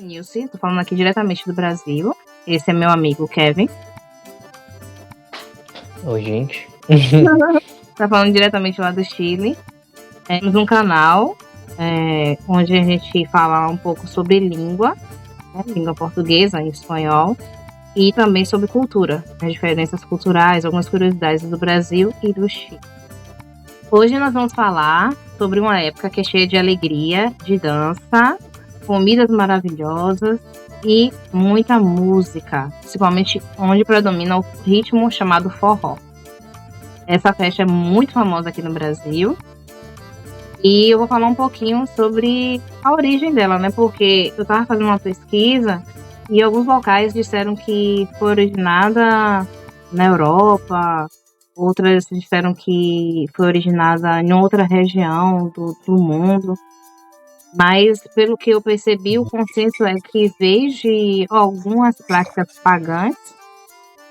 Nilce, tô falando aqui diretamente do Brasil. Esse é meu amigo Kevin. Oi, gente. Tá falando diretamente lá do Chile. Temos um canal onde a gente fala um pouco sobre língua, né, língua portuguesa e espanhol, e também sobre cultura, as diferenças culturais, algumas curiosidades do Brasil e do Chile. Hoje nós vamos falar sobre uma época que é cheia de alegria, de dança, comidas maravilhosas e muita música, principalmente onde predomina o ritmo chamado forró. Essa festa é muito famosa aqui no Brasil e eu vou falar um pouquinho sobre a origem dela, né? Porque eu estava fazendo uma pesquisa e alguns locais disseram que foi originada na Europa, outras disseram que foi originada em outra região do mundo. Mas, pelo que eu percebi, o consenso é que veio de algumas práticas pagãs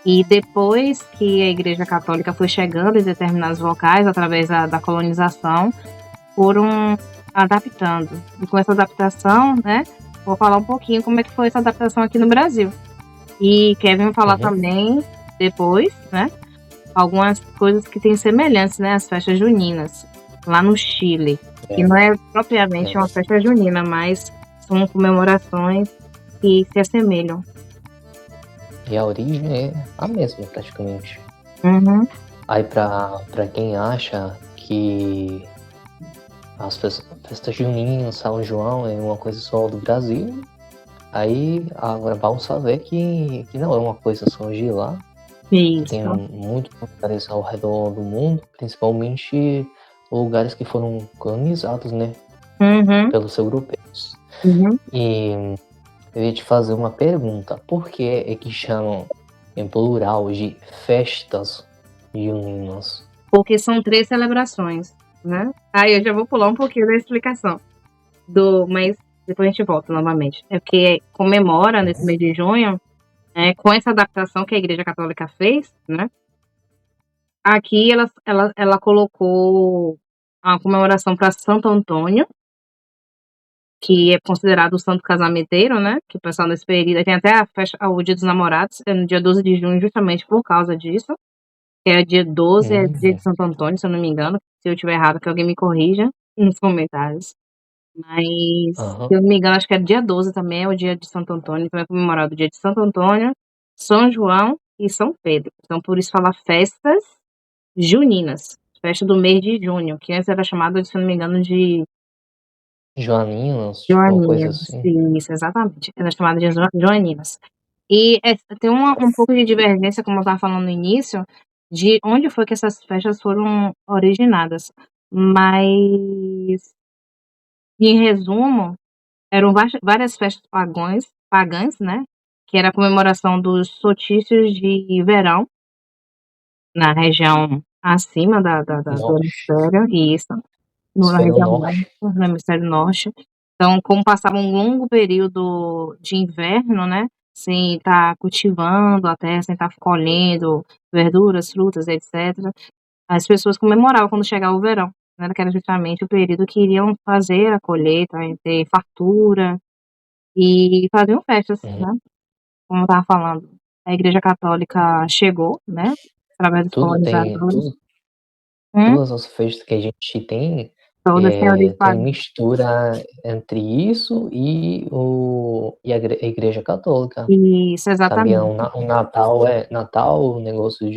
e depois que a Igreja Católica foi chegando em determinados locais, através da colonização, foram adaptando. E com essa adaptação, né, vou falar um pouquinho como é que foi essa adaptação aqui no Brasil. E Kevin vai falar também, depois, né, algumas coisas que têm semelhantes, né, às festas juninas, lá no Chile. Que não é propriamente uma festa junina, mas são comemorações que se assemelham. E a origem é a mesma, praticamente. Uhum. Aí, pra quem acha que as festas juninas, São João é uma coisa só do Brasil, aí agora vamos saber que não é uma coisa só de lá. Isso. Tem muitos lugares ao redor do mundo, principalmente lugares que foram colonizados, né, pelos europeus. E eu ia te fazer uma pergunta. Por que é que chamam em plural de festas juninas? Porque são 3 celebrações, né? Aí eu já vou pular um pouquinho da explicação. Mas depois a gente volta novamente. É porque comemora nesse mês de junho, com essa adaptação que a Igreja Católica fez, né? Aqui ela colocou a comemoração para Santo Antônio, que é considerado o santo casamenteiro, né? Que o pessoal nesse período tem até a festa, o Dia dos Namorados, é no dia 12 de junho, justamente por causa disso. Que é dia 12, é dia de Santo Antônio, se eu não me engano. Se eu estiver errado, que alguém me corrija nos comentários. Mas, se eu não me engano, acho que é dia 12 também, é o dia de Santo Antônio. Então é comemorado o dia de Santo Antônio, São João e São Pedro. Então, por isso fala festas juninas. Festa do mês de junho, que antes era chamada, se eu não me engano, de Joaninas, tipo uma coisa Joaninas. assim. Isso, exatamente. Era chamada de Joaninas. E tem um pouco de divergência, como eu estava falando no início, de onde foi que essas festas foram originadas. Mas, em resumo, eram várias festas pagãs, né? Que era a comemoração dos solstícios de verão, na região acima do hemisfério, isso, na Hemisfério região Norte. norte, no hemisfério norte. Então, como passava um longo período de inverno, né? Sem estar cultivando a terra, sem estar colhendo verduras, frutas, etc. As pessoas comemoravam quando chegava o verão, né? Que era justamente o período que iriam fazer a colheita, ter fartura e faziam festas, né? Como eu estava falando, a Igreja Católica chegou, né? Através dos colonizadores. Todas as festas que a gente tem Todas têm origem tem pagã. mistura entre isso e a Igreja Católica. Isso, Também exatamente. o Natal, o negócio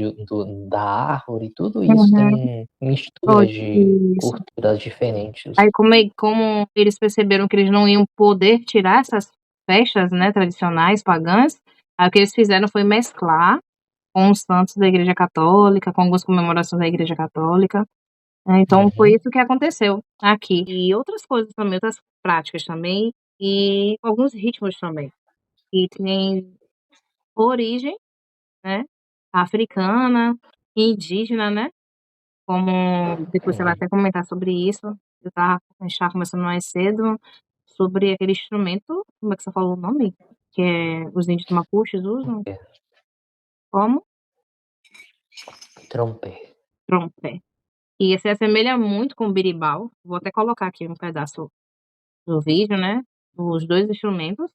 da árvore, tudo isso tem mistura de Isso. culturas diferentes. Aí, como eles perceberam que eles não iam poder tirar essas festas, né, tradicionais, pagãs, aí o que eles fizeram foi mesclar com os santos da Igreja Católica, com algumas comemorações da Igreja Católica. Então, foi isso que aconteceu aqui. E outras coisas também, outras práticas também, e alguns ritmos também, que têm origem, né, africana, indígena, né, como depois você vai até comentar sobre isso. A gente estava conversando mais cedo sobre aquele instrumento, como é que você falou o nome? Que os índios mapuches usam? Como? Trompé. Trompé. E se assemelha muito com o berimbau. Vou até colocar aqui um pedaço do vídeo, né? Os 2 instrumentos.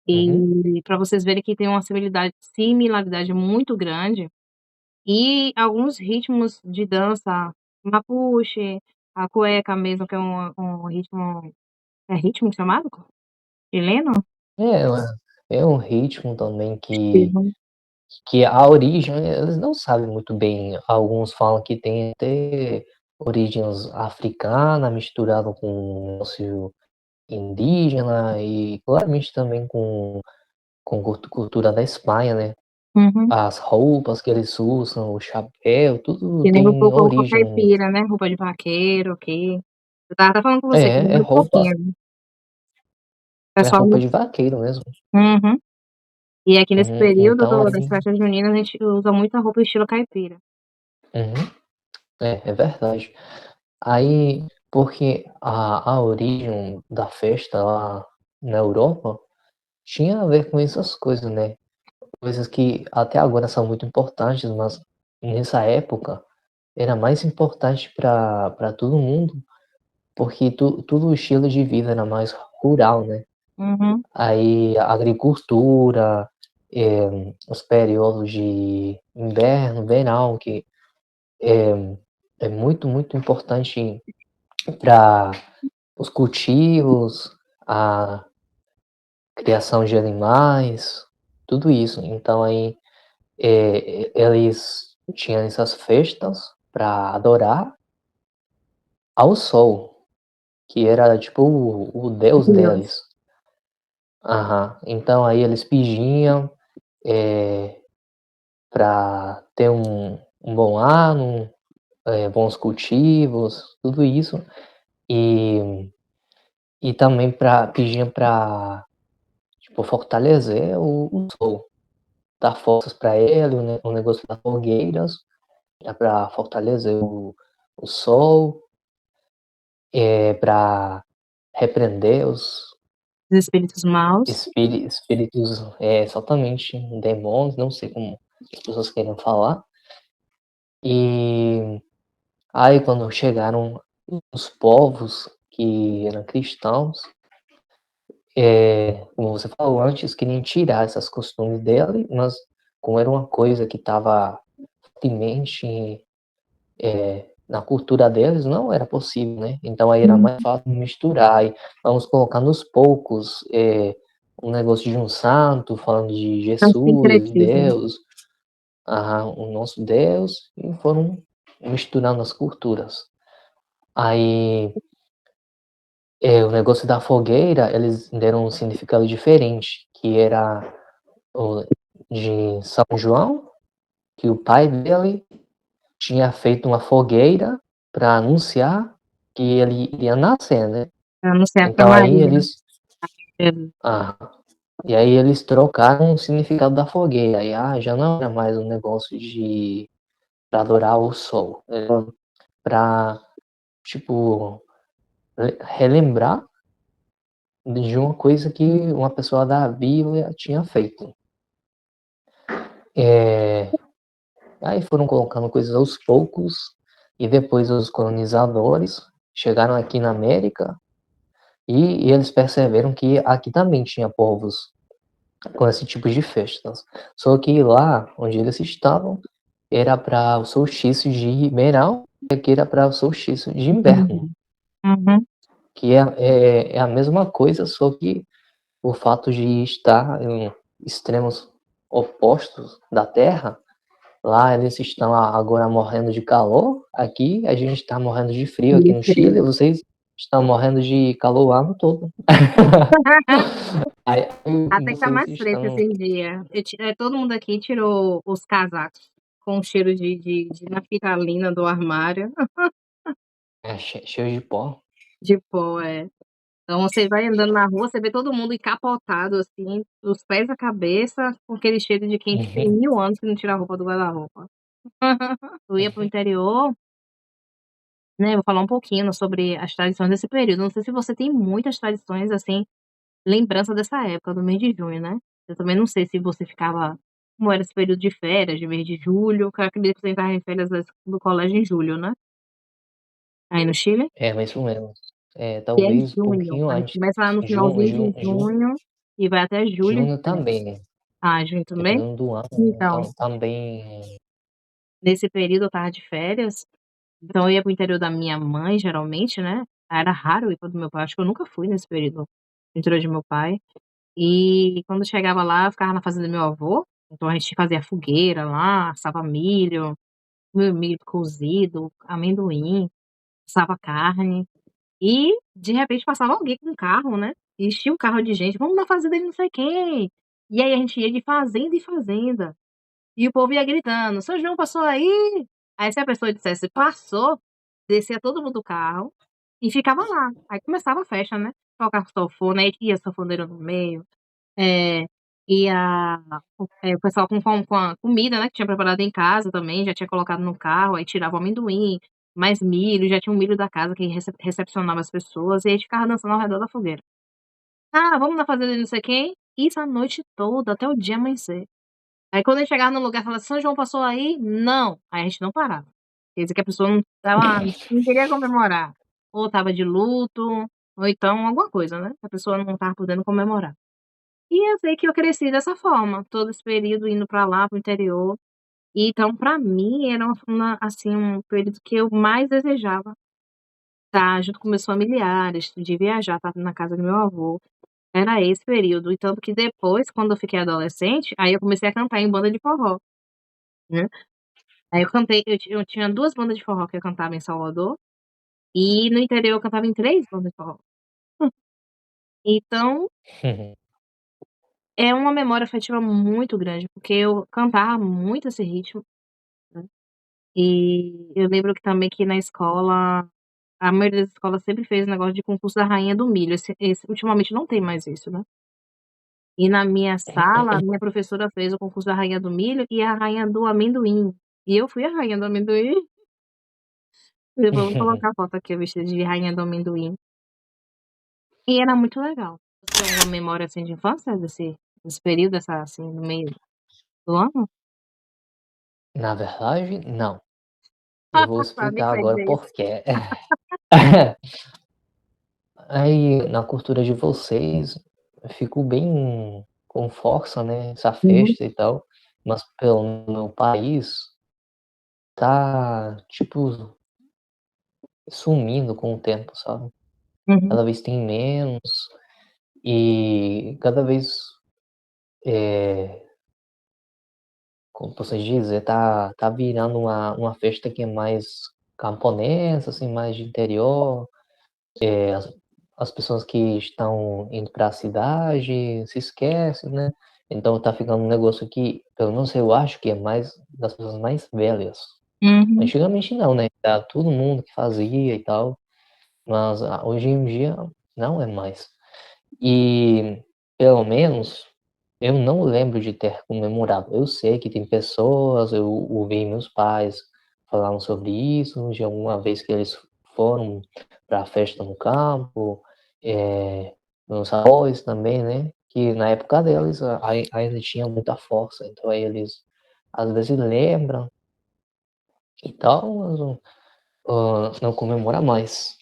Uhum. E para vocês verem que tem uma similaridade muito grande, e alguns ritmos de dança, mapuche, a cueca mesmo, que é um ritmo, é ritmo chamado? Chileno? É, é um ritmo também que Uhum. que a origem, eles não sabem muito bem. Alguns falam que tem até origens africana misturado com negócio indígena e claramente também com cultura da Espanha, né. Uhum. As roupas que eles usam, o chapéu, tudo Que lembra um tem pouco a roupa origem. caipira, né, roupa de vaqueiro, ok. Eu estava até falando com você que É, lembra um roupa, pouquinho, né. O é pessoal roupa usa. de vaqueiro mesmo. Uhum. E aqui nesse Uhum, período então das ali festas juninas, a gente usa muita roupa estilo caipira. uhum, é verdade. Aí, porque a origem da festa lá na Europa tinha a ver com essas coisas, né, coisas que até agora são muito importantes, mas nessa época era mais importante para todo mundo, porque tudo o estilo de vida era mais rural, né. Uhum. Aí a agricultura, os períodos de inverno, verão, que é muito, muito importante para os cultivos, a criação de animais, tudo isso. Então aí, eles tinham essas festas para adorar ao sol, que era tipo o deus Deus. deles. Aham. Então aí eles pediam, para ter um bom ano, bons cultivos, tudo isso. E e também pediam para tipo, fortalecer o sol, dar forças para ele, o negócio das fogueiras, é para fortalecer o sol, para repreender os Os espíritos maus. espíritos, exatamente, demônios, não sei como as pessoas querem falar. E aí quando chegaram os povos que eram cristãos, como você falou antes, queriam tirar esses costumes dele, mas como era uma coisa que estava fortemente, na cultura deles, não era possível, né. Então aí era Uhum. mais fácil misturar e vamos colocar nos poucos, um negócio de um santo, falando de É um Jesus, de sincretismo. Deus, o nosso Deus, e foram misturando as culturas. Aí, o negócio da fogueira, eles deram um significado diferente, que era o de São João, que o pai dele tinha feito uma fogueira para anunciar que ele iria nascer, né. Pra não ser pra Então aí Maria. eles ah, e aí eles trocaram o significado da fogueira, aí, já não era mais um negócio de pra adorar o sol, era pra, tipo, relembrar de uma coisa que uma pessoa da Bíblia tinha feito. Eh, Aí foram colocando coisas aos poucos, e depois os colonizadores chegaram aqui na América, e eles perceberam que aqui também tinha povos com esse tipo de festas. Só que lá onde eles estavam, era para o solstício de verão, e aqui era para o solstício de inverno, Entendi. Uhum. que é a mesma coisa, só que o fato de estar em extremos opostos da Terra, lá eles estão agora morrendo de calor, aqui a gente está morrendo de frio aqui De no frio. Chile, vocês estão morrendo de calor o ano todo. Aí Até que tá vocês mais fresco estão, esses dias. Todo mundo aqui tirou os casacos com cheiro de naftalina do armário, cheio de pó. de pó, é. Então você vai andando na rua, você vê todo mundo encapotado, assim, dos pés à cabeça, com aquele cheiro de quem tem Uhum, 1000 anos que não tira a roupa do guarda-roupa. Eu ia para o uhum, interior, né, vou falar um pouquinho sobre as tradições desse período. Não sei se você tem muitas tradições, assim, lembrança dessa época, do mês de junho, né. Eu também não sei se você ficava como era esse período de férias, de mês de julho, que eu acredito que você entrava em férias do colégio em julho, né? Aí no Chile? É, mais ou menos. Que é Talvez um junho. pouquinho A gente antes. começa lá no Junho, finalzinho de junho, junho, junho e vai até julho de junho férias. também. Ah, junho também? Dependendo do ano, Então, então também. nesse período eu estava de férias, então eu ia para o interior da minha mãe, geralmente, né? Era raro ir para o do meu pai, acho que eu nunca fui nesse período no interior de meu pai. E quando chegava lá, eu ficava na fazenda do meu avô, então a gente fazia fogueira lá, assava milho, milho cozido, amendoim, assava carne. E, de repente, passava alguém com um carro, né, e enchia o carro de gente: "Vamos na fazenda de não sei quem". E aí a gente ia de fazenda em fazenda, e o povo ia gritando: "São João passou aí?". Aí se a pessoa dissesse: "Passou", descia todo mundo do carro e ficava lá. Aí começava a festa, né, tocava sanfona, aí ia sanfoneiro no meio, eh, ia o pessoal com a comida, né, que tinha preparado em casa também, já tinha colocado no carro, aí tirava o amendoim, mais milho, já tinha um milho da casa que recepcionava as pessoas, e aí a gente ficava dançando ao redor da fogueira. "Ah, vamos na fazenda de não sei quem", isso a noite toda, até o dia amanhecer. Aí quando a gente chegava no lugar, falava: "São João passou aí?". "Não", aí a gente não parava. Quer dizer que a pessoa não queria comemorar, ou estava de luto, ou então alguma coisa, né, que a pessoa não estava podendo comemorar. E eu sei que eu cresci dessa forma, todo esse período indo pra lá, para o interior. E então pra mim era assim, um período que eu mais desejava estar junto com meus familiares, de viajar, estar na casa do meu avô. Era esse período, e tanto que depois, quando eu fiquei adolescente, aí eu comecei a cantar em banda de forró, né. Aí eu tinha 2 bandas de forró que eu cantava em Salvador, e no interior eu cantava em 3 bandas de forró. Então, é uma memória afetiva muito grande, porque eu cantava muito esse ritmo, né. E eu lembro que também que na escola, a maioria das escolas sempre fez negócio de concurso da rainha do milho, esse ultimamente não tem mais isso, né. E na minha sala, a minha professora fez o concurso da rainha do milho e a rainha do amendoim. E eu fui a rainha do amendoim. Depois eu vou colocar a foto aqui, eu vestida de rainha do amendoim. E era muito legal. Você tem alguma memória, assim, de infância desse período, assim, no meio do ano? Na verdade, não. Eu vou Sabia explicar que você ia agora dizer por isso. quê. Aí, na cultura de vocês, eu fico bem com força, né, essa Uhum, festa e tal, mas pelo meu país, tá, tipo, sumindo com o tempo, sabe. uhum, Cada vez tem menos e cada vez, eh, como posso dizer, tá virando uma festa que é mais camponesa, assim, mais de interior. As pessoas que estão indo para a cidade se esquecem, né. Então tá ficando um negócio que, pelo menos eu acho que é mais das pessoas mais velhas. uhum, Antigamente não, né, era todo mundo que fazia e tal, mas, hoje em dia não é mais. E, pelo menos, eu não lembro de ter comemorado. Eu sei que tem pessoas, eu ouvi meus pais falando sobre isso, de alguma vez que eles foram para a festa no campo, meus avós também, né, que na época deles ainda tinha muita força, então aí eles às vezes lembram e tal, mas não comemora mais.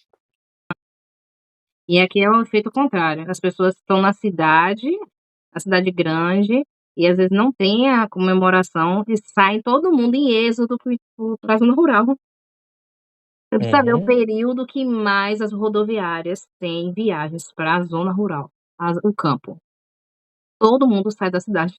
e aqui é o efeito contrário, as pessoas estão na cidade grande, e às vezes não tem a comemoração e sai todo mundo em êxodo pra zona rural. Você precisa ver o Uhum, período que mais as rodoviárias têm viagens para a zona rural, o campo. Todo mundo sai da cidade.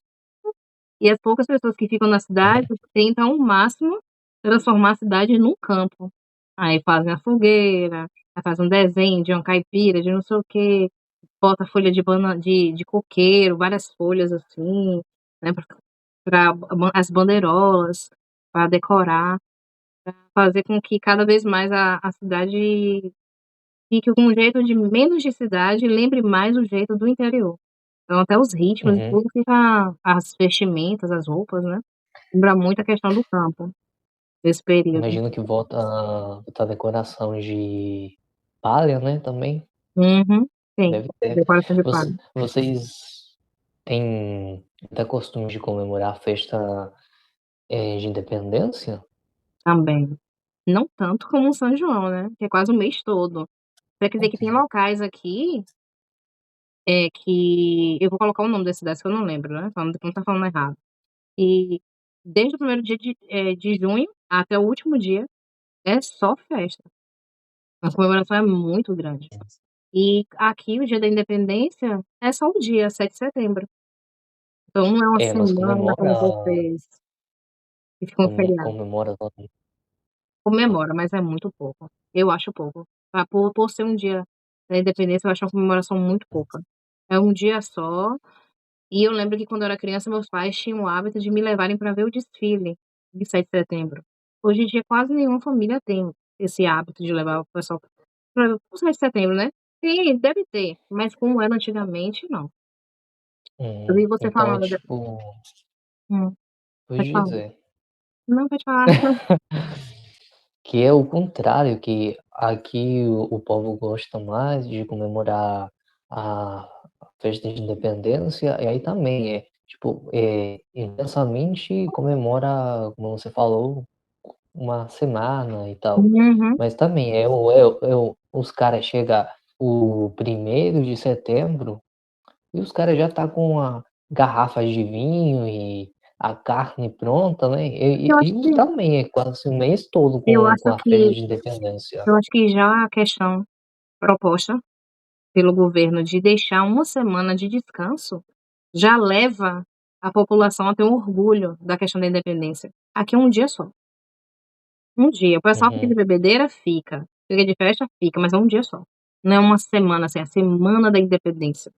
E as poucas pessoas que ficam na cidade tentam ao máximo transformar a cidade num campo. Aí fazem a fogueira, aí faz um desenho de uma caipira, de não sei o quê, bota folha de coqueiro, várias folhas assim, né, pra as bandeirolas, para decorar, fazer com que cada vez mais a cidade fique com um jeito de menos de cidade, lembre mais o jeito do interior. Então até os ritmos e uhum. tudo fica, as vestimentas, as roupas, né, lembra muito a questão do campo, desse período. Imagino que volta a decoração de palha, né, também, Uhum, sim, deve ter. decoração de palha. Vocês tem até costume de comemorar a festa, de independência? Também. Não tanto como o São João, né, que é quase o mês todo. Você acredita que tem Uhum. locais aqui, que eu vou colocar o nome das cidades que eu não lembro, né, pra não estar falando errado. E desde o primeiro dia de junho até o último dia é só festa. A comemoração é muito grande. E aqui o dia da independência é só um dia, 7 de setembro. Então não é uma É, mas semana como vocês que fica um feriado. comemora também. Comemora, mas é muito pouco. Eu acho pouco. Por ser um dia da independência, eu acho uma comemoração muito pouca. É um dia só, e eu lembro que quando eu era criança, meus pais tinham o hábito de me levarem para ver o desfile de 7 de setembro. Hoje em dia, quase nenhuma família tem esse hábito de levar o pessoal pra ver o 7 de setembro, né. Tem, deve ter, mas como era antigamente, não. Eu vi você Então é falando de tipo, vou pode falar. dizer, Não, pode falar. que é o contrário, que aqui o povo gosta mais de comemorar a festa de independência, e aí também tipo, intensamente comemora, como você falou, uma semana e tal. Uhum. Mas também os caras chega o 1º de setembro e os caras já tá com a garrafa de vinho e a carne pronta, né, Eu acho e que também é quase o mês todo eu com acho a festa que de independência. eu acho que já a questão proposta pelo governo de deixar uma semana de descanso, já leva a população a ter um orgulho da questão da independência. Aqui é um dia só, um dia. O pessoal fica de Uhum, bebedeira? Fica. Fica de festa? Fica, mas é um dia só. Não é uma semana, assim, é a semana da independência.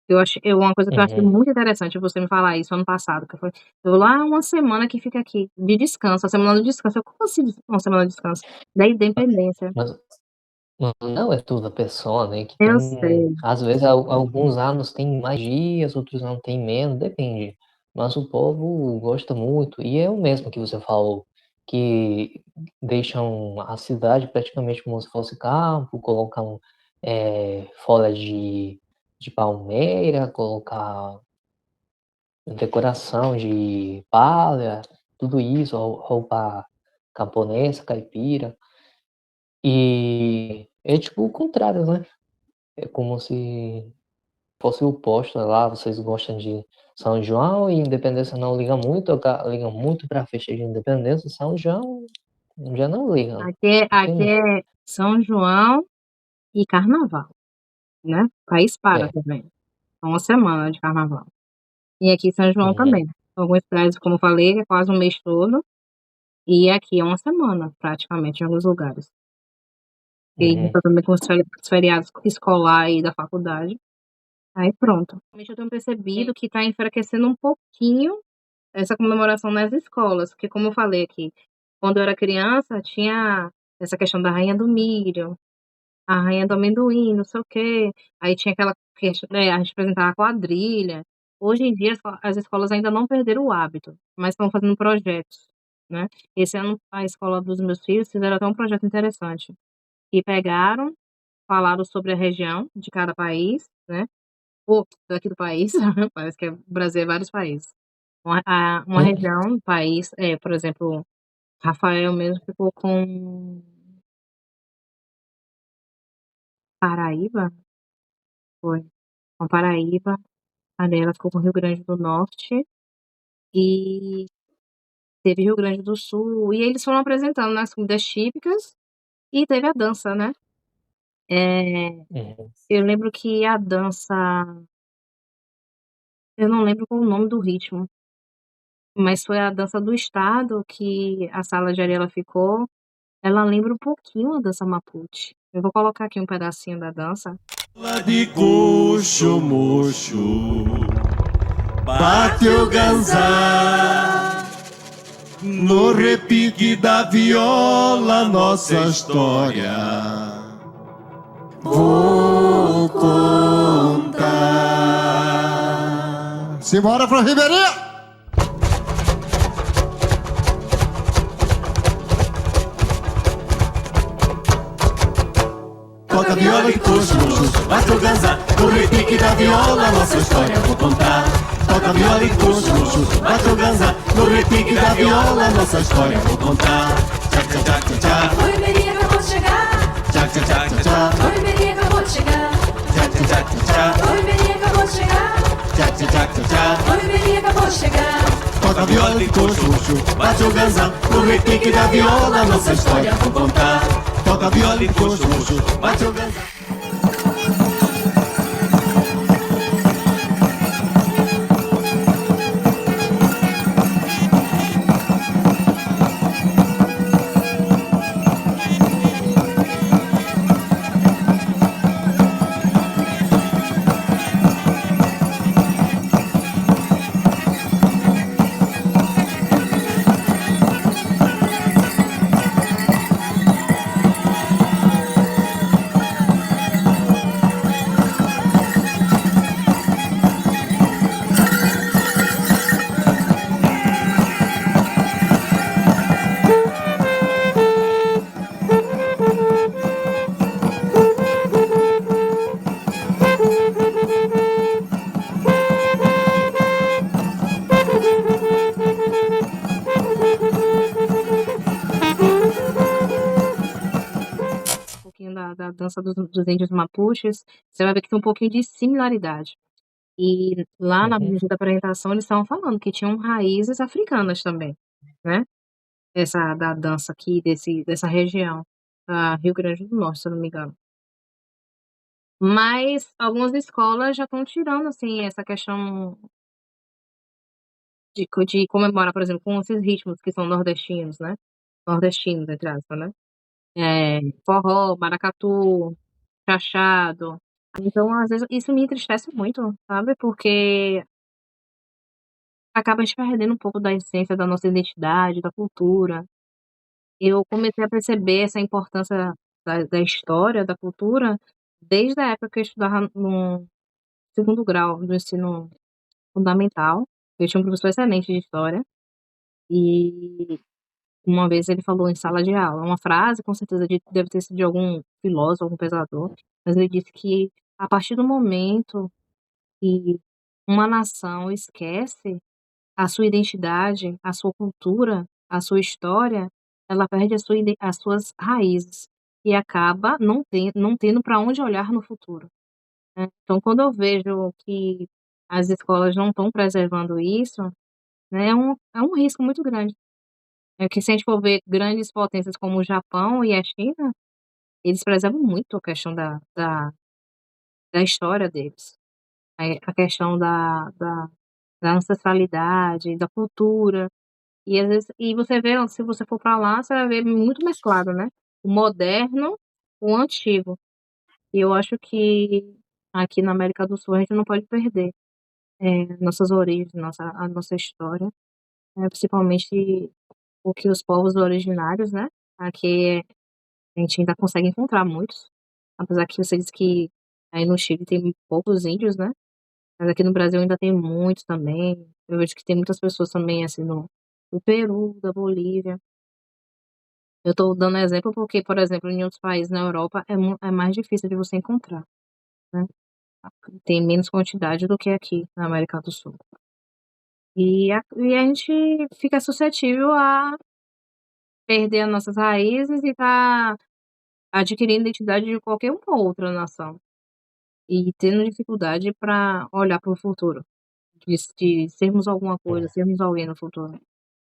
Uma coisa que eu achei uhum. muito interessante você me falar isso ano passado, que foi eu lá uma semana que fica aqui de descanso, a semana do descanso. Eu: "Como assim uma semana de descanso?" Da independência. Mas não é toda pessoa, né, que Eu tem sei. às vezes alguns anos tem mais dias, outros anos tem menos, depende. Mas o povo gosta muito, e é o mesmo que você falou, que deixam a cidade praticamente como se fosse campo, colocam, folha de palmeira, colocar decoração de palha, tudo isso, roupa camponesa, caipira. E é tipo o contrário, né? É como se fosse o oposto, lá vocês gostam de São João e Independência não liga muito, liga muito pra festa de Independência, São João já não liga, Aqui entende? é São João e carnaval, né, o país para É, também. É uma semana de carnaval. E aqui São João uhum, também. Alguns países, como eu falei, é quase um mês todo, e aqui é uma semana praticamente em alguns lugares. E uhum, junta também com os feriados escolar aí da faculdade, aí pronto. Realmente eu tenho percebido que está enfraquecendo um pouquinho essa comemoração nas escolas, porque como eu falei aqui, quando eu era criança tinha essa questão da rainha do milho, a rainha do amendoim, não sei o quê, aí tinha aquela questão, né, a gente apresentava a quadrilha. Hoje em dia as escolas ainda não perderam o hábito, mas estão fazendo projetos, né. Esse ano a escola dos meus filhos fizeram até um projeto interessante, que pegaram, falaram sobre a região de cada país, né, ou daqui do país, parece que o Brasil é vários países. Uma hum, região do país, por exemplo, Rafael mesmo ficou com Paraíba? Foi, com Paraíba. A dela ficou com o Rio Grande do Norte e teve Rio Grande do Sul, e eles foram apresentando, né, as comidas típicas e teve a dança, né. Eh, uhum. eu lembro que a dança eu não lembro qual o nome do ritmo, mas foi a dança do estado que a sala de areia ela ficou, ela lembra um pouquinho a dança Mapuche. Eu vou colocar aqui um pedacinho da dança. Lá de coxo mocho, bate o ganzá no repique da viola, nossa história. Vou contar. Simbora pra Ribeirinha! Toca viola e coxo, mocho, bate o ganzá. No repique da viola, nossa história vou contar. Toca viola e coxo, mocho, bate o ganzá. No repique da viola, nossa história vou contar. Tchac, tchac, tchac, tchac. Oi, Meri, acabou de chegar. Tchac, tchac, tchac, tchac. Oi, Meri, acabou de chegar. Tchac, tchac, tchac, tchac. Oi, Meri, acabou de chegar. Tchac, tchac, tchac, tchac. Oi, Meri, acabou de chegar. Toca viola e coxo, bate o ganzá. No repique da viola, nossa história vou contar. Toca viola e coxo, bate o ganzá. Da dança dos índios mapuches, você vai ver que tem um pouquinho de similaridade. E lá na da apresentação eles estavam falando que tinham raízes africanas também, né? Essa da dança aqui dessa região, Rio Grande do Norte, se eu não me engano. Mas algumas escolas já estão tirando assim essa questão de comemorar, por exemplo, com esses ritmos que são nordestinos, né? Nordestinos, entre aspas, né? Forró, maracatu, chachado. Então, às vezes, isso me entristece muito, sabe? Porque acaba te perdendo um pouco da essência da nossa identidade, da cultura. Eu comecei a perceber essa importância da história, da cultura, desde a época que eu estudava no segundo grau do ensino fundamental. Eu tinha um professor excelente de história e uma vez ele falou em sala de aula, uma frase, com certeza deve ter sido de algum filósofo, algum pensador, mas ele disse que a partir do momento que uma nação esquece a sua identidade, a sua cultura, a sua história, ela perde as suas raízes e acaba não tendo para onde olhar no futuro, né. Então quando eu vejo que as escolas não estão preservando isso, né, é um risco muito grande. É que se a gente for ver grandes potências como o Japão e a China, eles preservam muito a questão da história deles. A questão da ancestralidade, da cultura. E às vezes você vê, se você for para lá, você vai ver muito mesclado, né, o moderno com o antigo. E eu acho que aqui na América do Sul a gente não pode perder, nossas origens, a nossa história, principalmente o que os povos originários, né, aqui a gente ainda consegue encontrar muitos, apesar que você disse que aí no Chile tem poucos índios, né, mas aqui no Brasil ainda tem muitos também. Eu vejo que tem muitas pessoas também, assim, no Peru, da Bolívia. Eu tô dando exemplo porque, por exemplo, em outros países na Europa é mais difícil de você encontrar, né, tem menos quantidade do que aqui na América do Sul. E a gente fica suscetível a perder as nossas raízes e tá adquirindo identidade de qualquer uma outra nação. E tendo dificuldade para olhar para o futuro, de sermos alguma coisa, sermos alguém no futuro.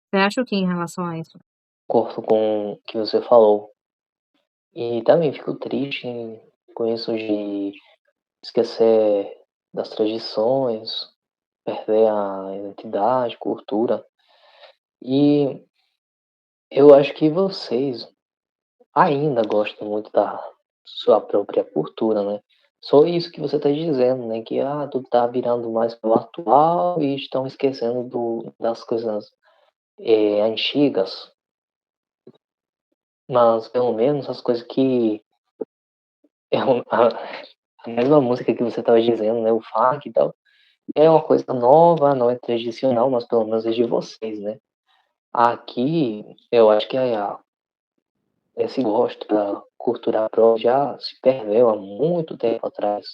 Você acha o que em relação a isso? Concordo com o que você falou. E também fico triste com isso de esquecer das tradições, perder a identidade, cultura. E eu acho que vocês ainda gostam muito da sua própria cultura, né? Só isso que você está dizendo, né? Que tudo tá virando mais pro atual e estão esquecendo das coisas antigas. Mas pelo menos as coisas que a mesma música que você estava dizendo, né? O funk e tal, é uma coisa nova, não é tradicional, mas pelo menos é de vocês, né? Aqui, eu acho que esse gosto da cultura própria já se perdeu há muito tempo atrás.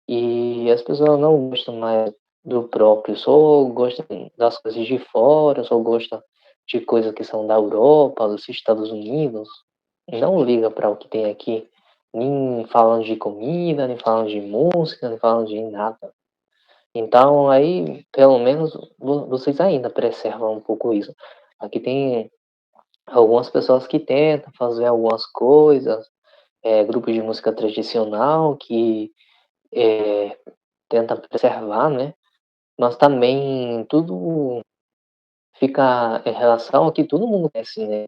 E as pessoas não gostam mais do próprio, só gostam das coisas de fora, só gostam de coisas que são da Europa, dos Estados Unidos. Não liga para o que tem aqui, nem falando de comida, nem falando de música, nem falando de nada. Então aí, pelo menos, vocês ainda preservam um pouco isso. Aqui tem algumas pessoas que tentam fazer algumas coisas, grupos de música tradicional que tenta preservar, né? Mas também tudo fica em relação ao que todo mundo conhece, né?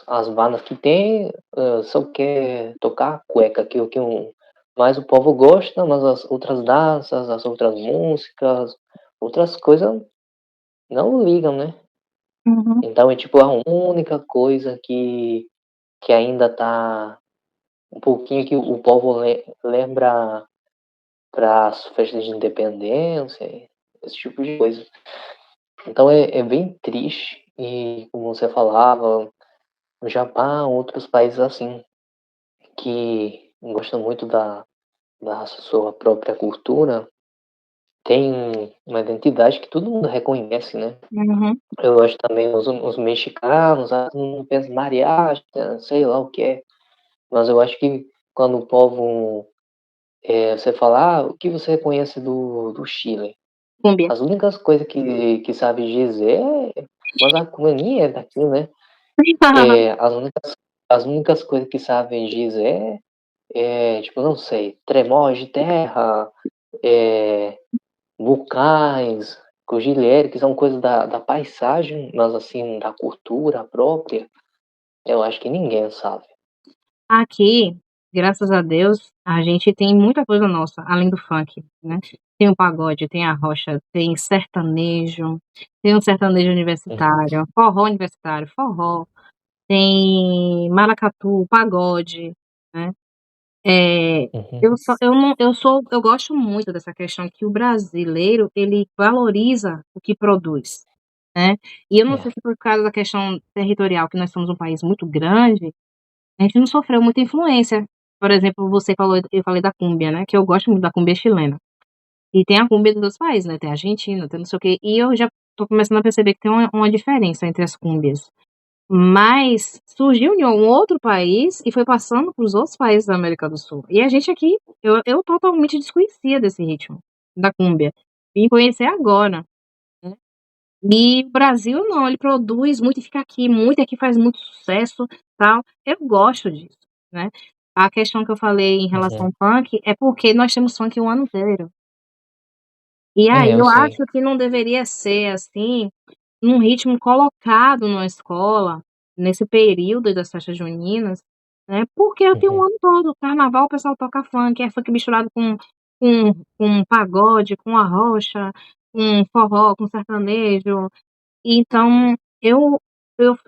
As bandas que tem só quer tocar cueca, que é o que mais o povo gosta, mas as outras danças, as outras músicas, outras coisas não ligam, né? Uhum. Então é tipo a única coisa que ainda tá um pouquinho que o povo lembra para as festas de independência, esse tipo de coisa. Então é bem triste e, como você falava, no Japão, outros países assim, que gostam muito da sua própria cultura, tem uma identidade que todo mundo reconhece, né? Uhum. Eu acho também os mexicanos, não pensa mariachi, sei lá o que é, mas eu acho que quando o povo, você fala, o que você reconhece do Chile? Cumbia. As únicas coisas que sabe dizer mas a cumbia nem é daqui, né? As únicas coisas que sabem dizer tipo, não sei, tremores de terra, é, vulcães, cordilheira, que são coisas da paisagem, mas assim, da cultura própria, eu acho que ninguém sabe. Aqui, graças a Deus, a gente tem muita coisa nossa, além do funk, né? Tem o pagode, tem a rocha, tem sertanejo, tem um sertanejo Uhum, universitário, forró, tem maracatu, pagode, né? uhum, Eu gosto muito dessa questão que o brasileiro, ele valoriza o que produz, né? E eu não sei é, se por causa da questão territorial, que nós somos um país muito grande, a gente não sofreu muita influência. Por exemplo, eu falei da cúmbia, né? Que eu gosto muito da cúmbia chilena. E tem a cúmbia dos outros países, né? Tem a Argentina, tem não sei o quê. E eu já tô começando a perceber que tem uma diferença entre as cúmbias. Mas surgiu em um outro país e foi passando para os outros países da América do Sul. E a gente aqui, eu totalmente desconhecia desse ritmo da cúmbia. Vim conhecer agora, né? E o Brasil não, ele produz muito e fica aqui, muito aqui faz muito sucesso, tal. Eu gosto disso, né? A questão que eu falei em relação uhum. ao funk é porque nós temos funk o ano inteiro. E aí Eu eu sei. acho que não deveria ser assim, num ritmo colocado na escola, nesse período das festas juninas, né? Porque eu tenho o Uhum, ano todo, carnaval o pessoal toca funk, é funk misturado com pagode, com arrocha, com forró, com sertanejo. Então, eu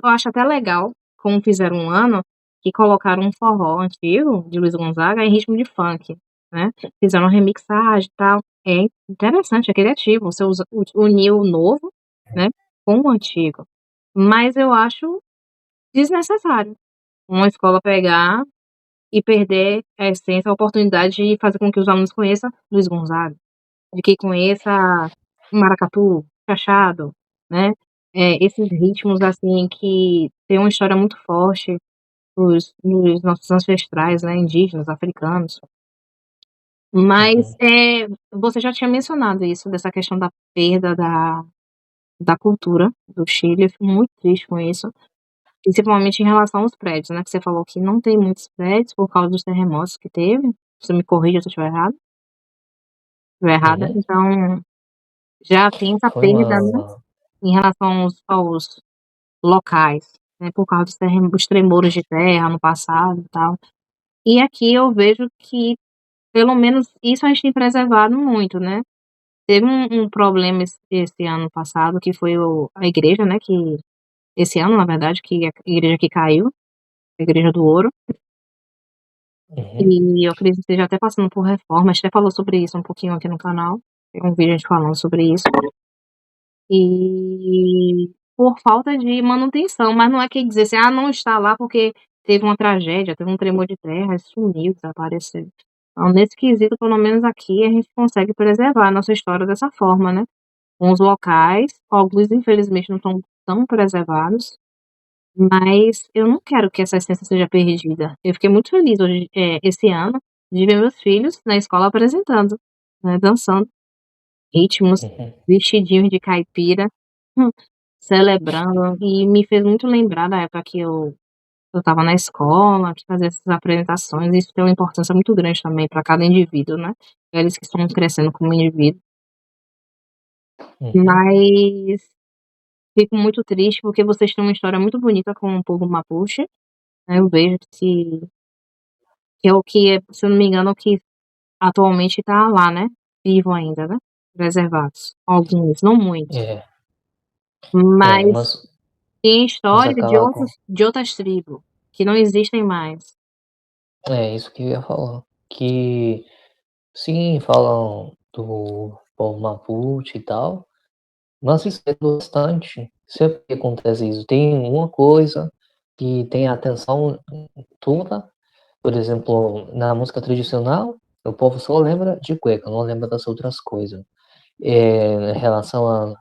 acho até legal, como fizeram um ano, que colocaram um forró antigo, de Luiz Gonzaga, em ritmo de funk, né. Fizeram uma remixagem e tal. É interessante, é criativo, você unir o novo, né, com o antigo. Mas eu acho desnecessário uma escola pegar e perder a essência, a oportunidade de fazer com que os alunos conheçam Luiz Gonzaga, de que conheça maracatu, chachado, né, esses ritmos, assim, que têm uma história muito forte nos nossos ancestrais, né, indígenas, africanos. Mas, uhum, você já tinha mencionado isso, dessa questão da perda da cultura do Chile, eu fico muito triste com isso, principalmente em relação aos prédios, né, que você falou que não tem muitos prédios por causa dos terremotos que teve, você me corrija se eu estiver errada, uhum. então já tem essa Foi perda, né, uma. em relação aos locais, né, por causa dos tremores de terra no passado e tal. E aqui eu vejo que, pelo menos isso a gente tem preservado muito, né. Teve um problema esse ano passado que foi a igreja, né, que esse ano na verdade, que a igreja que caiu, a Igreja do Ouro, Uhum, e eu acredito que esteja até passando por reforma, a gente até falou sobre isso um pouquinho aqui no canal, tem um vídeo a gente falando sobre isso. E por falta de manutenção, mas não é que dizer assim, não está lá porque teve uma tragédia, teve um tremor de terra, sumiu, desapareceu. Então, nesse quesito, pelo menos aqui, a gente consegue preservar a nossa história dessa forma, né? Com os locais, alguns infelizmente não estão tão preservados, mas eu não quero que essa essência seja perdida. Eu fiquei muito feliz hoje, esse ano, de ver meus filhos na escola apresentando, né, dançando ritmos, Uhum. vestidinhos de caipira, hum, celebrando, e me fez muito lembrar da época que eu estava na escola, que fazia essas apresentações, e isso tem uma importância muito grande também para cada indivíduo, né, eles que estão crescendo como indivíduo. Uhum. Mas fico muito triste, porque vocês têm uma história muito bonita com o povo mapuche, né, eu vejo que é o que se eu não me engano, é o que atualmente tá lá, né, vivo ainda, né, preservados. Alguns, não muitos, É, mas mas tem mas história acaba com de outras tribos, que não existem mais. é isso que eu ia falar, que sim, falam do povo mapuche e tal, mas isso é bastante. Sempre que acontece isso, tem uma coisa que tem a atenção toda, por exemplo, na música tradicional, o povo só lembra de cueca, não lembra das outras coisas. Em relação a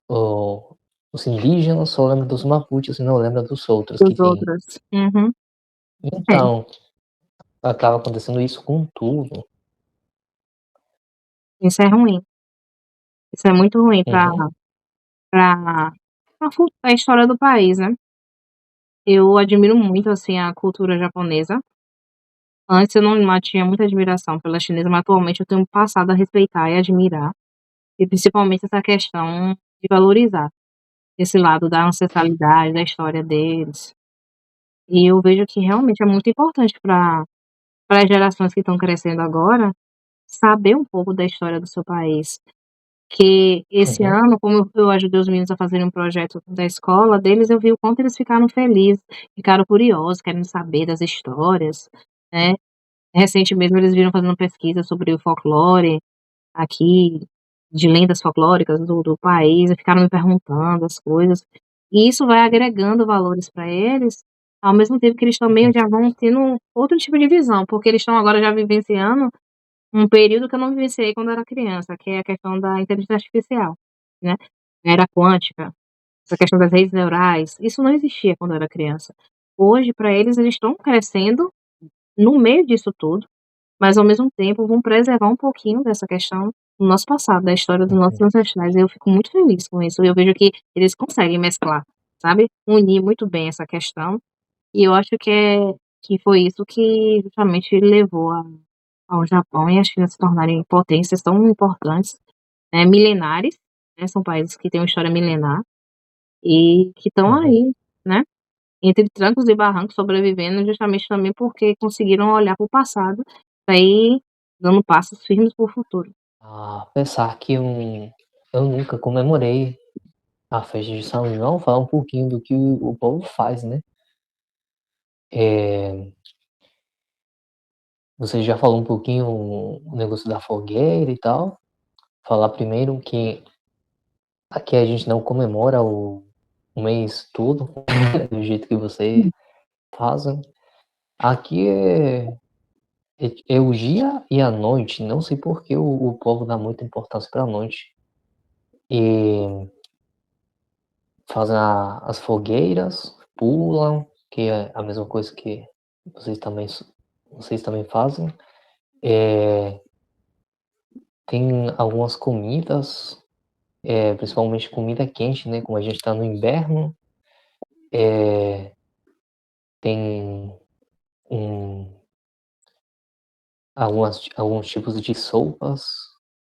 o os indígenas, só lembra dos mapuches e não lembra dos outros que Dos tem. outros. Uhum. É, Então, acaba acontecendo isso com tudo. isso é ruim. Isso é muito ruim Uhum, pra a história do país, né. Eu admiro muito, assim, a cultura japonesa. Antes eu não tinha muita admiração pela chinesa, mas atualmente eu tenho passado a respeitar e admirar, e principalmente essa questão de valorizar esse lado da ancestralidade, da história deles. E eu vejo que realmente é muito importante para as gerações que estão crescendo agora, saber um pouco da história do seu país. Que esse uhum, ano, como eu ajudei os meninos a fazerem um projeto da escola deles, eu vi o quanto eles ficaram felizes, ficaram curiosos, querendo saber das histórias, né. Recente mesmo eles viram fazendo pesquisa sobre o folclore aqui, de lendas folclóricas do país, e ficaram me perguntando as coisas. E isso vai agregando valores para eles, ao mesmo tempo que eles também uhum, já vão tendo outro tipo de visão, porque eles estão agora já vivenciando um período que eu não vivenciei quando eu era criança, que é a questão da inteligência artificial, né, a era quântica, essa questão das redes neurais, isso não existia quando eu era criança. Hoje, para eles, eles estão crescendo no meio disso tudo, mas ao mesmo tempo vão preservar um pouquinho dessa questão do nosso passado, da história dos nossos uhum, ancestrais, e eu fico muito feliz com isso, eu vejo que eles conseguem mesclar, sabe, unir muito bem essa questão, e eu acho que foi isso que justamente levou ao Japão e a China se tornarem potências tão importantes, né, milenares, né, são países que têm uma história milenar e que estão uhum. aí, né, entre trancos e barrancos sobrevivendo justamente também porque conseguiram olhar para o passado para ir dando passos firmes para o futuro. Pensar que eu nunca comemorei a festa de São João, falar um pouquinho do que o povo faz, né. Eh, Você já falou um pouquinho o negócio da fogueira e tal, falar primeiro que aqui a gente não comemora o mês todo do jeito que você fazem. Aqui é o dia e a noite, não sei por que o povo dá muita importância para a noite. E fazem as fogueiras, pulam, que é a mesma coisa que vocês também vocês também fazem. Eh, Tem algumas comidas, principalmente comida quente, né, como a gente está no inverno, eh, tem um alguns tipos de sopas,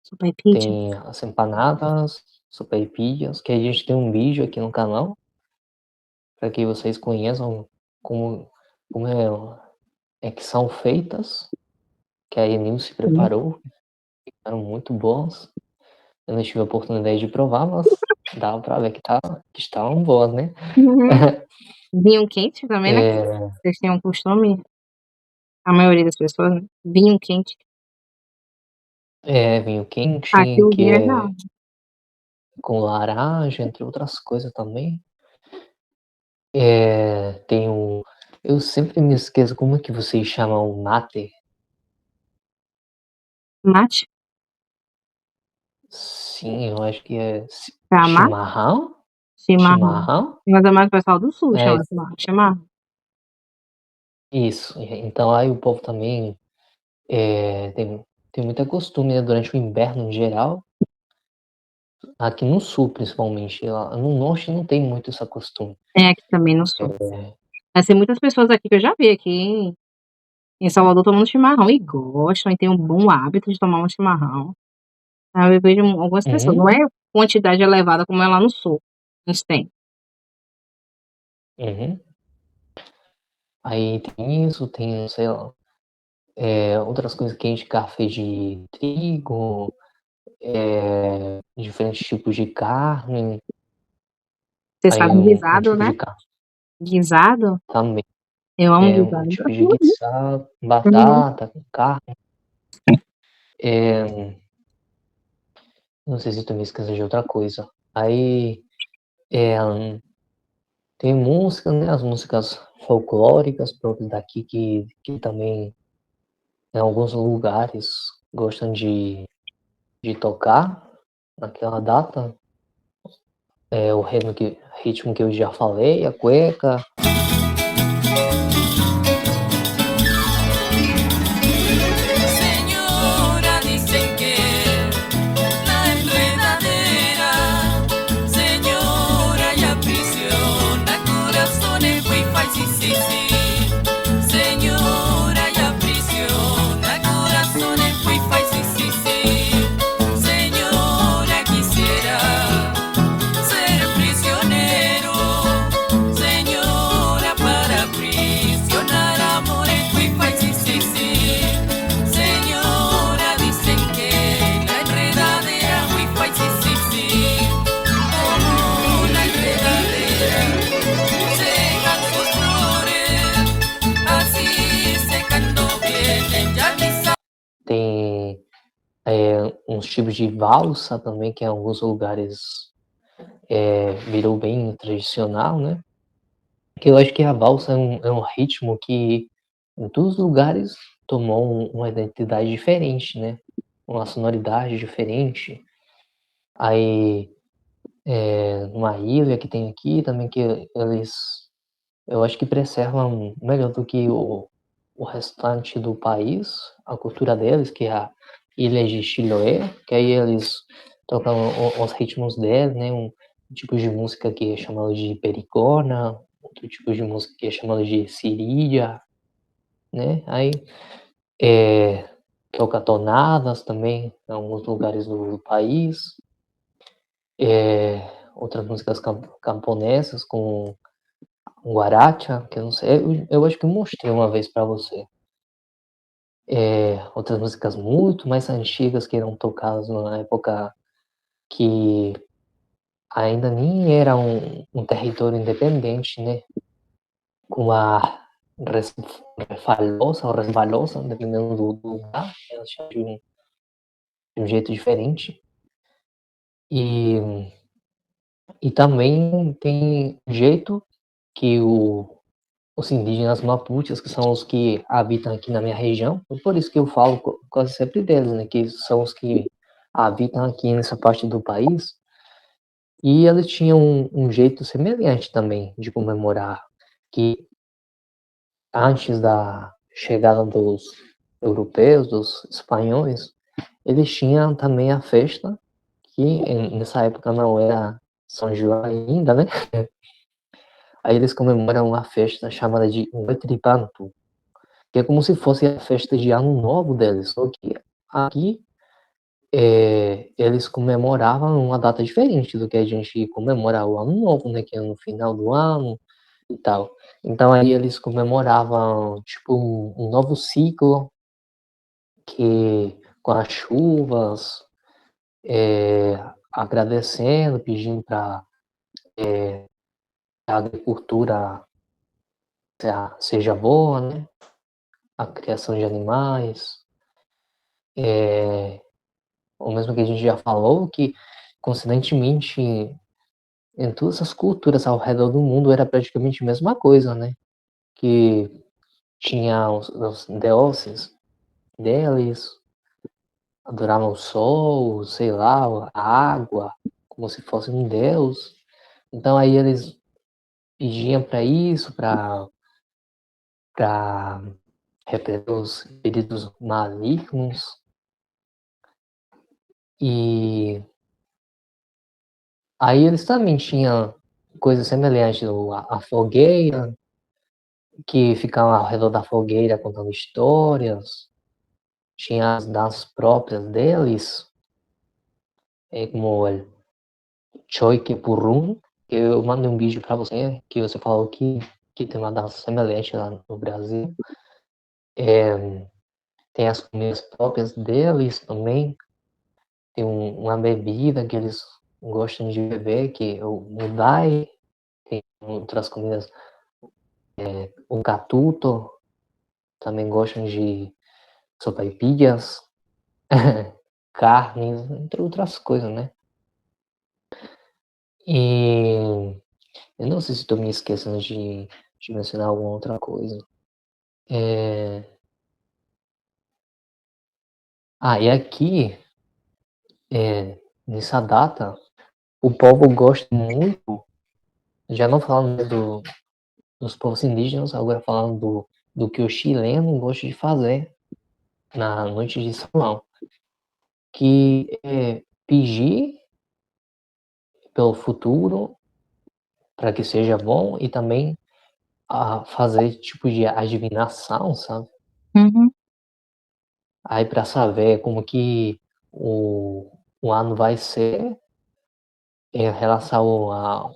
Sopaipilla. tem as empanadas, sopaipillas, que a gente tem um vídeo aqui no canal, para que vocês conheçam como como é que são feitas, que a Enilce preparou, ficaram muito bons. Eu não tive a oportunidade de provar, mas dava para ver que estavam boas, né. Uhum. Vinho quente também, né, É, vocês têm um costume, a maioria das pessoas, né, vinho quente. vinho Aqui quente, o que vinho é é gelado. com laranja, entre outras coisas também. Tem um... Eu sempre me esqueço como é que vocês chamam o mate. Mate? Sim, eu acho que é Chama? chimarrão? Chimarrão. Chimarrão? Mas é mais o pessoal do sul É, chama chimarrão. isso. Então aí o povo também tem muito costume, né, durante o inverno em geral, aqui no sul principalmente. Lá no norte não tem muito esse costume. Aqui também no sul. Mas tem muitas pessoas aqui que eu já vi aqui em Salvador tomando chimarrão e gostam e tem um bom hábito de tomar um chimarrão. Eu vejo algumas pessoas, não é quantidade elevada como é lá no sul, mas tem. Uhum. Aí tem isso, tem, sei lá, outras coisas quentes, café de trigo, diferentes tipos de carne. Vocês Aí fazem um guisado, tipo né? de carne Guisado? também. Eu amo Um guisado. tipo de guisado, Uhum. batata com carne. Não sei se tu me esqueci de outra coisa. Aí tem música, né? As músicas folclóricas próprias daqui que também em alguns lugares gostam de tocar naquela data. O ritmo que eu já falei, a cueca. Señora, dicen que la enredadera, señora, ya aprisiona corazones, wifi, sí, sí, sí. Señora, ya aprisiona corazones, wifi, sí, sí, sí. Señora, quisiera ser prisionero, señora, para prisionar amores, wifi, sí, sí, sí. Señora, dicen que la enredadera, wifi, sí, sí, sí. Como la enredadera, secan sus flores, así secando vienen ya quizá. Tem uns tipos de valsa também, que em alguns lugares virou bem tradicional, né? Que eu acho que a valsa é um ritmo que em todos os lugares tomou uma identidade diferente, né? Uma sonoridade diferente. Aí, numa ilha que tem aqui também, que eles, eu acho que preservam melhor do que o restante do país, a cultura deles, que é a ilha de Chiloé, que aí eles tocam os ritmos deles, né? Um tipo de música que é chamado de pericona, outro tipo de música que é chamado de sirilla, né? Aí toca tonadas também em alguns lugares do país. Outras músicas camponesas com guaracha, que eu não sei, eu acho que eu mostrei uma vez para você. Outras músicas muito mais antigas que eram tocadas na época que ainda nem era um território independente, né? Com a refalosa ou resvalosa, dependendo do lugar, elas chamam de um jeito diferente. E também tem um jeito que os indígenas mapuches, que são os que habitam aqui na minha região, por isso que eu falo quase sempre deles, né? Que são os que habitam aqui nessa parte do país. E eles tinham um jeito semelhante também de comemorar, que antes da chegada dos europeus, dos espanhóis, eles tinham também a festa, que nessa época não era São João ainda, né? Aí eles comemoram uma festa chamada de Huaytripantu, que é como se fosse a festa de Ano Novo deles, só que aqui eles comemoravam uma data diferente do que a gente comemora o Ano Novo, né? Que é no final do ano e tal. Então aí eles comemoravam tipo um novo ciclo que com as chuvas, agradecendo, pedindo para a agricultura seja boa, né? A criação de animais, o mesmo que a gente já falou, que coincidentemente, em todas as culturas ao redor do mundo era praticamente a mesma coisa, né? Que tinha os deuses deles, adoravam o sol, sei lá, a água, como se fosse um deus. Então aí eles pediam para isso, para repelir os espíritos malignos. E aí eles também tinham coisas semelhantes, a fogueira, que ficavam ao redor da fogueira contando histórias. Tinha as das próprias deles, como o Choike Purrum, que eu mandei um vídeo para você, que você falou que tem uma dança semelhante lá no Brasil. Tem as comidas próprias deles também. Tem uma bebida que eles gostam de beber, que é o mudai. Tem outras comidas, o catuto, também gostam de sopaipillas, carnes, entre outras coisas, né? E eu não sei se estou me esquecendo de mencionar alguma outra coisa. E aqui, nessa data, o povo gosta muito, já não falando dos povos indígenas, agora falando do que o chileno gosta de fazer na noite de São João, que é pedir pelo futuro para que seja bom e também a fazer tipo de adivinação, sabe? Uhum. Aí para saber como que o ano vai ser em relação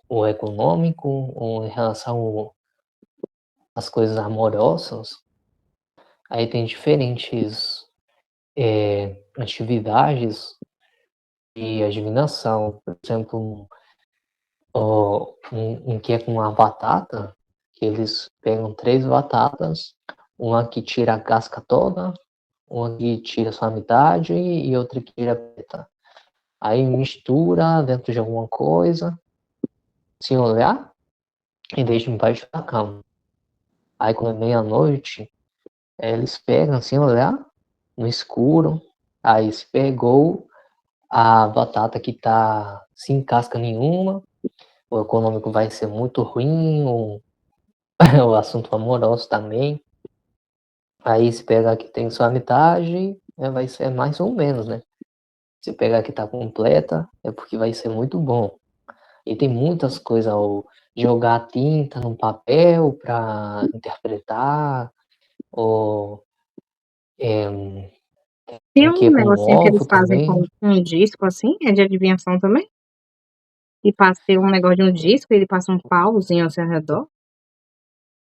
ao econômico ou em relação às coisas amorosas. Aí tem diferentes atividades de adivinação. Por exemplo, um que é com a batata, que eles pegam 3 batatas, uma que tira a casca toda, uma que tira só a metade e outra que tira a preta. Aí mistura dentro de alguma coisa, sem olhar, e deixa embaixo da cama. Aí quando é meia-noite, eles pegam sem olhar, no escuro, aí se pegou a batata que tá sem casca nenhuma, o econômico vai ser muito ruim, o assunto amoroso também. Aí se pegar que tem só a metade, vai ser mais ou menos, né? Se pegar que tá completa, é porque vai ser muito bom. E tem muitas coisas, ou jogar tinta no papel para interpretar, ou Tem um que um é com negocinho que eles ovo fazem também. com um disco assim, é de adivinhação também? E passa tem um negócio de um disco, ele passa um pauzinho assim ao redor.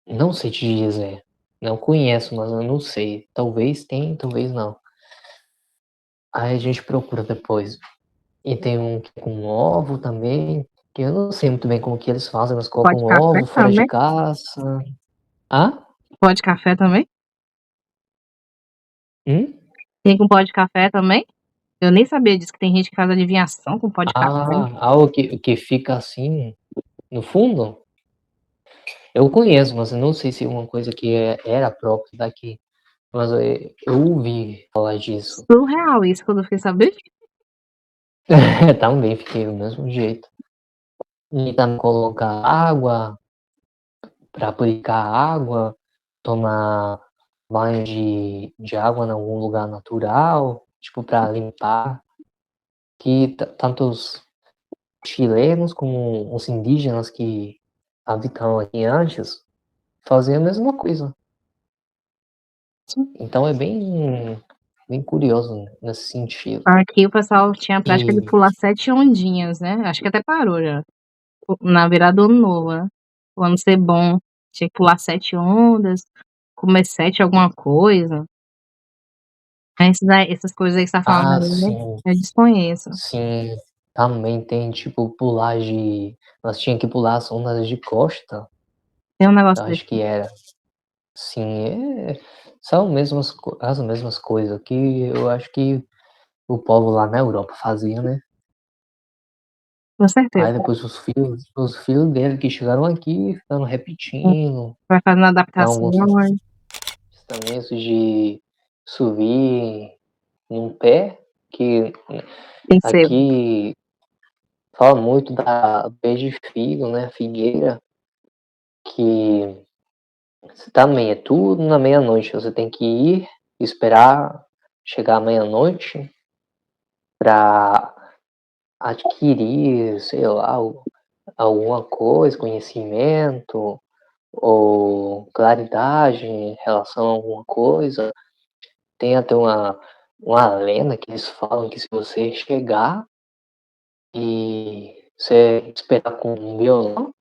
Não sei te dizer. Não conheço, mas eu não sei. Talvez tenha, talvez não. Aí a gente procura depois. E tem um que é com ovo também, que eu não sei muito bem como que eles fazem, mas Pó de colocam café ovo fora de também? caça. Ah? Pó de café também? Hum? Tem com pó de café também? Eu nem sabia disso, que tem gente que faz adivinhação com pó de café. Algo que fica assim no fundo? Eu conheço, mas eu não sei se é uma coisa que era própria daqui. Mas eu ouvi falar disso. Surreal isso, quando eu fiquei sabendo. Também fiquei do mesmo jeito. E também colocar água para aplicar água, tomar banho de água em algum lugar natural, tipo para limpar. Que tanto os chilenos como os indígenas que habitavam aqui antes faziam a mesma coisa. Então é bem curioso nesse sentido. Aqui o pessoal tinha a prática de E pular 7 ondinhas, né? Acho que até parou já. Na virada do ano novo, né? O ano ser bom. Tinha que pular 7 ondas, comer 7 alguma coisa. Essas coisas aí que você tá falando aí, né? sim, Eu desconheço. sim, também tem tipo pular de. Nós tínhamos que pular as ondas de costa, Tem um negócio eu desse. acho que era. Sim, são as mesmas coisas que eu acho que o povo lá na Europa fazia, né? Com certeza. Aí depois os filhos dele que chegaram aqui ficando repetindo. Vai fazendo Tem alguns adaptações. testamentos de subir em um pé, que Tem que ser. aqui fala muito da pé de figo, né? Figueira, que também é tudo na meia-noite. Você tem que ir, esperar chegar à meia-noite para adquirir, sei lá, alguma coisa, conhecimento ou claridade em relação a alguma coisa. Tem até uma lenda que eles falam que se você chegar e você esperar com um violão,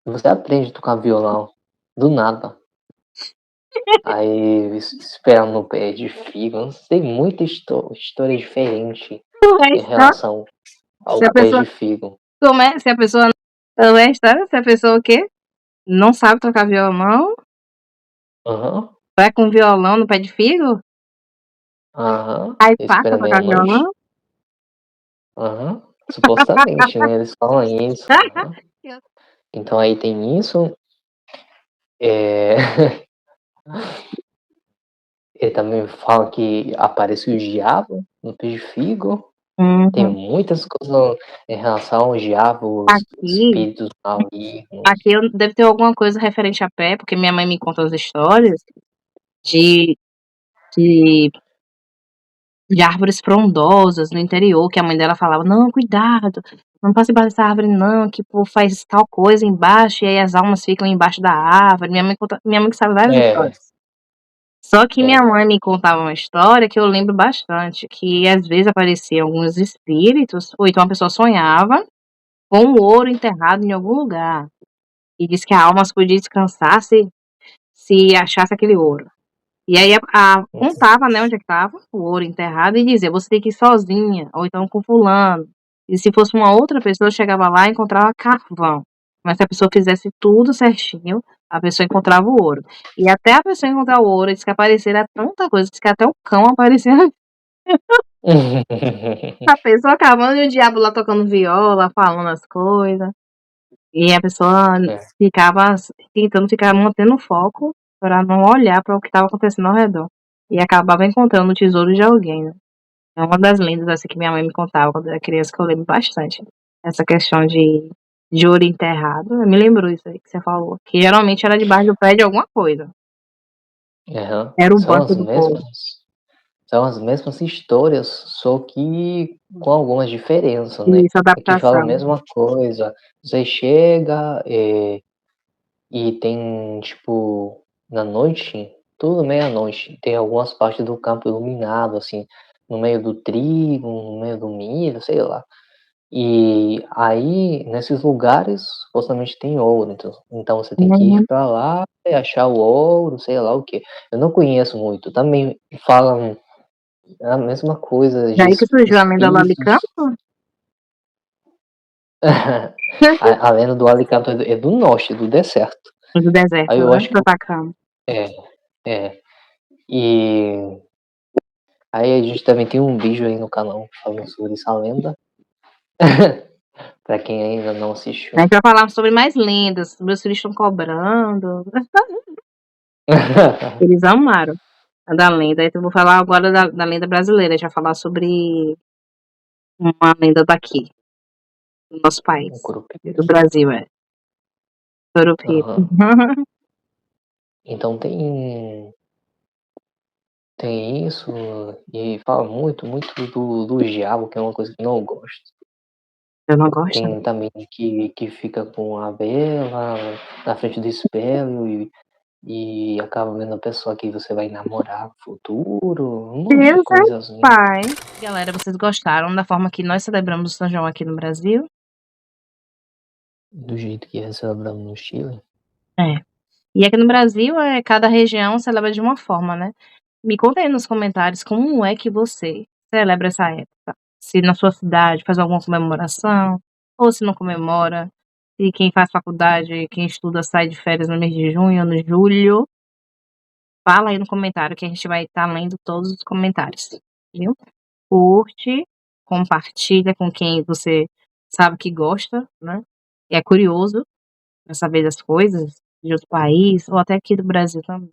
você aprende a tocar violão do nada. Aí esperar no pé de figo, eu não sei, muita história diferente em Resta, relação ao se a pé pessoa. de figo. Como é? Se a pessoa. O resta, se a pessoa o quê? Não sabe tocar violão, Aham, vai com violão no pé de figo, aham, aí passa espera a tocar meia-noite. violão. Aham, supostamente, né? Eles falam isso. Aham. Então aí tem isso. É... Ele também fala que aparece o diabo no pé de figo. Tem Uhum. muitas coisas em relação ao diabo, os Aqui, espíritos malignos. aqui deve ter alguma coisa referente a pé, porque minha mãe me conta as histórias de, de, de árvores frondosas no interior, que a mãe dela falava, não, cuidado, não passe embaixo dessa árvore não, que pô, faz tal coisa embaixo, e aí as almas ficam embaixo da árvore. Minha mãe que sabe várias É, histórias. Só que minha é. mãe me contava uma história que eu lembro bastante, que às vezes apareciam alguns espíritos, ou então a pessoa sonhava com o ouro enterrado em algum lugar. E diz que a alma só podia descansar se achasse aquele ouro. E aí contava, né, onde é que estava o ouro enterrado e dizia, você tem que ir sozinha, ou então com fulano. E se fosse uma outra pessoa, chegava lá e encontrava carvão. Mas se a pessoa fizesse tudo certinho, a pessoa encontrava o ouro. E até a pessoa encontrar o ouro, diz que apareceria tanta coisa, diz que até o cão aparecia. A pessoa acabando e o diabo lá tocando viola, falando as coisas. E a pessoa É. ficava tentando ficar mantendo o foco para não olhar para o que estava acontecendo ao redor. E acabava encontrando o tesouro de alguém, né? É uma das lendas assim, que minha mãe me contava quando eu era criança, que eu lembro bastante. Essa questão de ouro enterrado. Me lembrou isso aí que você falou. Que geralmente era debaixo do pé de alguma coisa. Aham. Era o banco do povo. São as mesmas histórias, só que com algumas diferenças, né? Isso, Aqui fala a adaptação. mesma coisa. Você chega e tem, tipo, na noite, tudo meia-noite, tem algumas partes do campo iluminado, assim, no meio do trigo, no meio do milho, sei lá. E aí, nesses lugares, supostamente tem ouro, então você tem que ir Uhum. pra lá e achar o ouro, sei lá o quê. Eu não conheço muito. Também falam a mesma coisa de Daí que surgiu a lenda do espíritos. Alicanto, A lenda do Alicanto é do norte, do deserto. do deserto, Aí eu né? acho Do que Atacama. é, é. E aí a gente também tem um vídeo aí no canal falando sobre essa lenda. Pra quem ainda não A assistiu. gente vai falar sobre mais lendas. Meus filhos estão cobrando. Eles amaram a da lenda. Então, eu vou falar agora da lenda brasileira. Já falar sobre uma lenda daqui, do nosso país, Um do Curupira. Brasil, é. Curupira. Aham. Então tem isso, e fala muito, muito do diabo, que é uma coisa que eu não gosto. Eu não gosto. Tem também que fica com a vela na frente do espelho e acaba vendo a pessoa que você vai namorar no futuro, um monte de Deus é coisa assim. pai. Galera, vocês gostaram da forma que nós celebramos o São João aqui no Brasil? Do jeito que celebramos no Chile. É. E aqui no Brasil, cada região celebra de uma forma, né? Me conta aí nos comentários como é que você celebra essa época. Se na sua cidade faz alguma comemoração, ou se não comemora. Se quem faz faculdade, quem estuda, sai de férias no mês de junho ou no julho. Fala aí no comentário que a gente vai estar lendo todos os comentários, viu? Curte, compartilha com quem você sabe que gosta, né? E é curioso pra saber das coisas de outro país, ou até aqui do Brasil também.